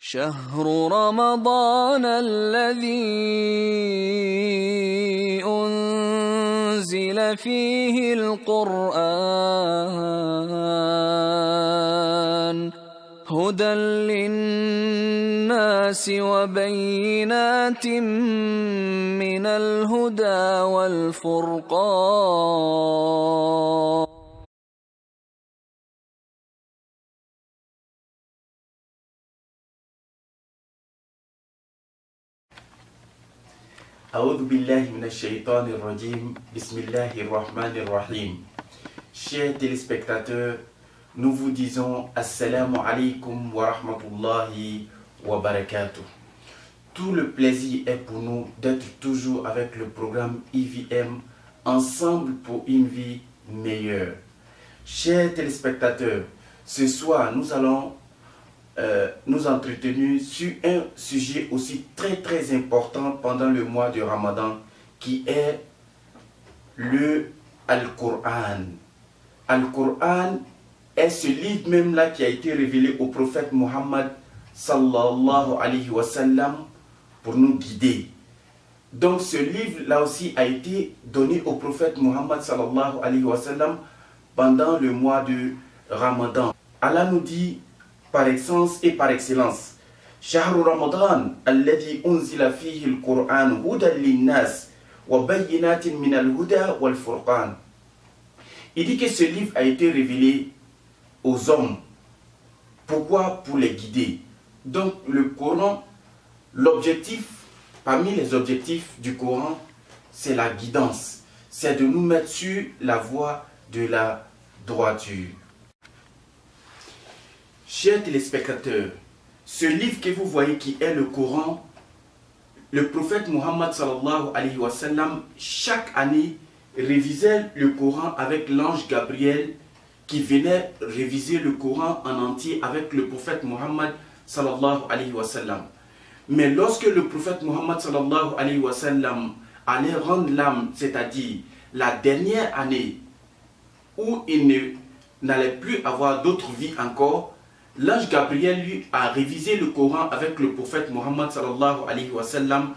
شهر رمضان الذي أنزل فيه القرآن هدى للناس وبينات من الهدى والفرقان. أعوذ بالله من الشيطان الرجيم بسم الله الرحمن الرحيم. Chers téléspectateurs, nous vous disons Assalamu alaikum wa rahmatullahi wa barakatuh. Tout le plaisir est pour nous d'être toujours avec le programme IVM Ensemble pour une vie meilleure. Chers téléspectateurs, ce soir nous allons nous entretenir sur un sujet aussi très important pendant le mois de Ramadan qui est le Al-Qur'an. Al-Qur'an est ce livre même là qui a été révélé au prophète Muhammad sallallahu alayhi wa sallam pour nous guider. Donc ce livre là aussi a été donné au prophète Muhammad sallallahu alayhi wa sallam pendant le mois de Ramadan. Allah nous dit par essence et par excellence, Shahru Ramadan alladhi unzila fihi al-Qur'an hudan lin-nas wa bayyinatin min al-huda wal-furqan. Il dit que ce livre a été révélé aux hommes. Pourquoi? Pour les guider. Donc le Coran, l'objectif, parmi les objectifs du Coran, c'est la guidance. C'est de nous mettre sur la voie de la droiture. Chers téléspectateurs, ce livre que vous voyez qui est le Coran, le prophète Muhammad sallallahu alayhi wa sallam, chaque année révisait le Coran avec l'ange Gabriel qui venait réviser le Coran en entier avec le prophète Muhammad sallallahu alayhi wa sallam. Mais lorsque le prophète Muhammad sallallahu alayhi wa sallam allait rendre l'âme, c'est-à-dire la dernière année où il n'allait plus avoir d'autre vie encore, l'ange Gabriel lui a révisé le Coran avec le prophète Muhammad sallallahu alayhi wa sallam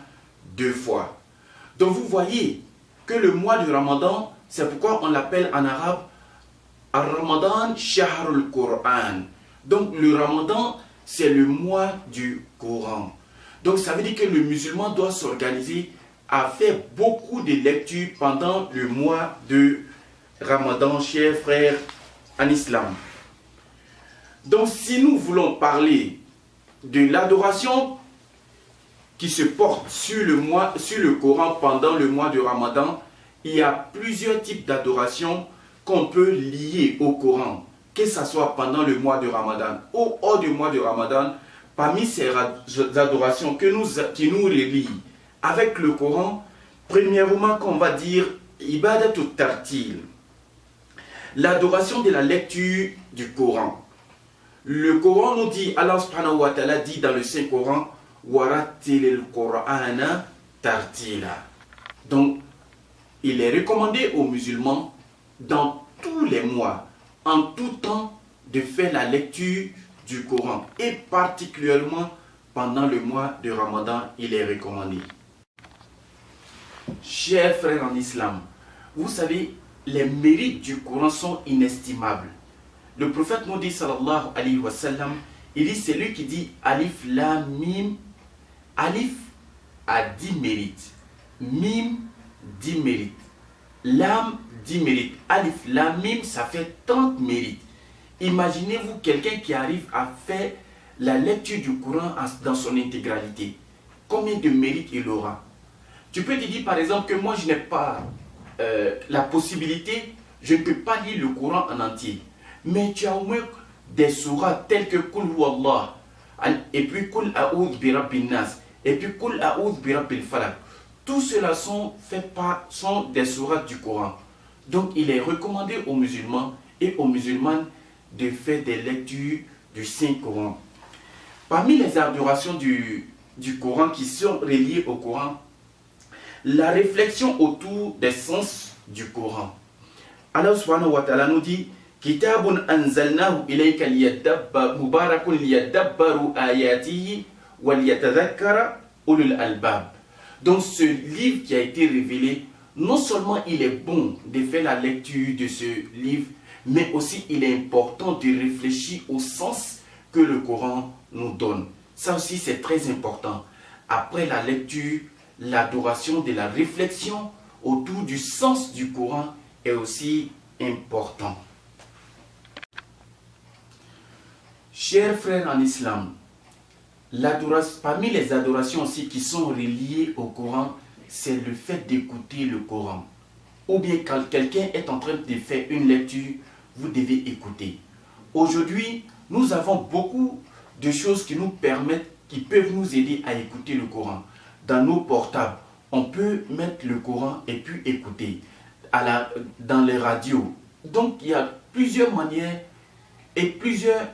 2 fois. Donc vous voyez que le mois du Ramadan, c'est pourquoi on l'appelle en arabe Ar-Ramadan Shahrul Qur'an. Donc le Ramadan, c'est le mois du Coran. Donc ça veut dire que le musulman doit s'organiser à faire beaucoup de lectures pendant le mois de Ramadan, chers frères en islam. Donc si nous voulons parler de l'adoration qui se porte sur le Coran pendant le mois de Ramadan, il y a plusieurs types d'adoration qu'on peut lier au Coran, que ce soit pendant le mois de Ramadan ou hors du mois de Ramadan. Parmi ces adorations qui nous relient avec le Coran, premièrement qu'on va dire Ibadatul Tartil, l'adoration de la lecture du Coran. Le Coran nous dit, Allah subhanahu wa ta'ala dit dans le Saint-Coran, Warattilil Qur'ana tartila. Donc, il est recommandé aux musulmans, dans tous les mois, en tout temps, de faire la lecture du Coran. Et particulièrement pendant le mois de Ramadan, il est recommandé. Chers frères en islam, vous savez, les mérites du Coran sont inestimables. Le prophète nous dit, sallallahu alayhi wa sallam, il dit, c'est lui qui dit Alif, Lam, Mim. Alif a 10 mérites. Mim, 10 mérites. Lam, 10 mérites. Alif, Lam, Mim, ça fait 30 mérites. Imaginez-vous quelqu'un qui arrive à faire la lecture du Coran dans son intégralité. Combien de mérites il aura? Tu peux te dire par exemple que moi je n'ai pas la possibilité, je ne peux pas lire le Coran en entier. Mais tu as au moins des sourates telles que Kul Huwallah, et puis Kul A'udh bi Rabbin Nas, et puis Kul A'udh bi Rabbil Falaq. Tout cela sont des sourates du Coran. Donc il est recommandé aux musulmans et aux musulmanes de faire des lectures du Saint-Coran. Parmi les adorations du Coran qui sont reliées au Coran, la réflexion autour des sens du Coran. Allah subhanahu wa ta'ala nous dit Kitabun anzalnahu ilayka mubarakun liyadabbaru ayatihi wa liyatadhakkara ulul albab. Donc ce livre qui a été révélé, non seulement il est bon de faire la lecture de ce livre, mais aussi il est important de réfléchir au sens que le Coran nous donne. Ça aussi c'est très important. Après la lecture, l'adoration de la réflexion autour du sens du Coran est aussi important. Chers frères en islam, parmi les adorations aussi qui sont reliées au Coran, c'est le fait d'écouter le Coran. Ou bien quand quelqu'un est en train de faire une lecture, vous devez écouter. Aujourd'hui, nous avons beaucoup de choses qui nous permettent, qui peuvent nous aider à écouter le Coran. Dans nos portables, on peut mettre le Coran et puis écouter dans les radios. Donc, il y a plusieurs manières et plusieurs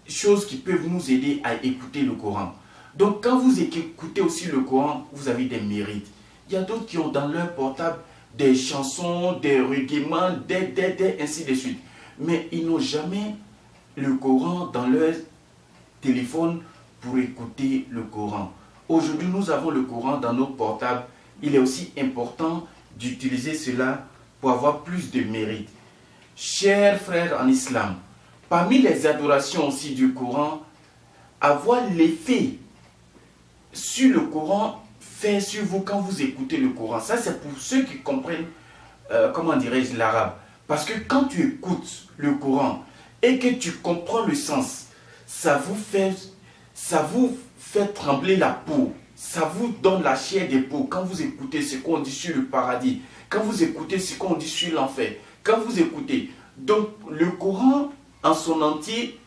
choses qui peuvent nous aider à écouter le Coran. Donc, quand vous écoutez aussi le Coran, vous avez des mérites. Il y a d'autres qui ont dans leur portable des chansons, des réglements, ainsi de suite. Mais ils n'ont jamais le Coran dans leur téléphone pour écouter le Coran. Aujourd'hui, nous avons le Coran dans nos portables. Il est aussi important d'utiliser cela pour avoir plus de mérite. Chers frères en islam, parmi les adorations aussi du Coran, avoir l'effet sur le Coran fait sur vous quand vous écoutez le Coran. Ça, c'est pour ceux qui comprennent, comment dirais-je, l'arabe. Parce que quand tu écoutes le Coran et que tu comprends le sens, ça vous fait trembler la peau. Ça vous donne la chair des peaux quand vous écoutez ce qu'on dit sur le paradis, quand vous écoutez ce qu'on dit sur l'enfer, quand vous écoutez. Donc, le Coran en son entier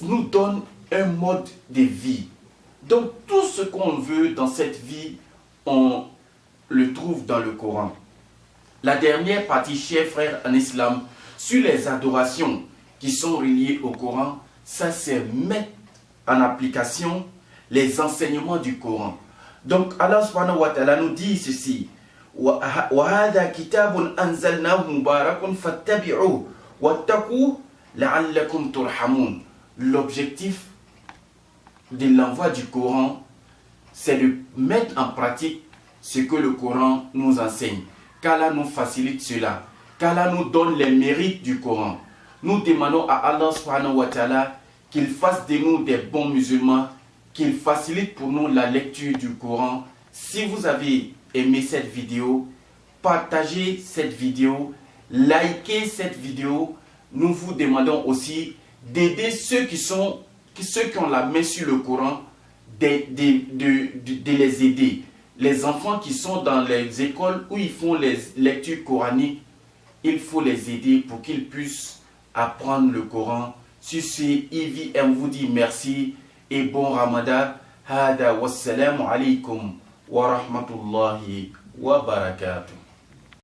nous donne un mode de vie. Donc, tout ce qu'on veut dans cette vie, on le trouve dans le Coran. La dernière partie, chers frères en islam, sur les adorations qui sont reliées au Coran, ça c'est mettre en application les enseignements du Coran. Donc Allah subhanahu wa ta'ala nous dit ceci: wa hadha kitabun anzalnahu mubarakun fattabi'uhu wattaqu la'allakum turhamun. L'objectif de l'envoi du Coran, c'est de mettre en pratique ce que le Coran nous enseigne. Qu'Allah nous facilite cela, qu'Allah nous donne les mérites du Coran. Nous demandons à Allah subhanahu wa ta'ala qu'il fasse de nous des bons musulmans, qu'il facilite pour nous la lecture du Coran. Si vous avez aimé cette vidéo, partagez cette vidéo, likez cette vidéo. Nous vous demandons aussi d'aider ceux qui ont la main sur le Coran, de les aider. Les enfants qui sont dans les écoles où ils font les lectures coraniques, il faut les aider pour qu'ils puissent apprendre le Coran. Sur ce, IVM vous dit merci et bon Ramadan. Hada wassalamu alaikum wa rahmatullahi wa barakatuh.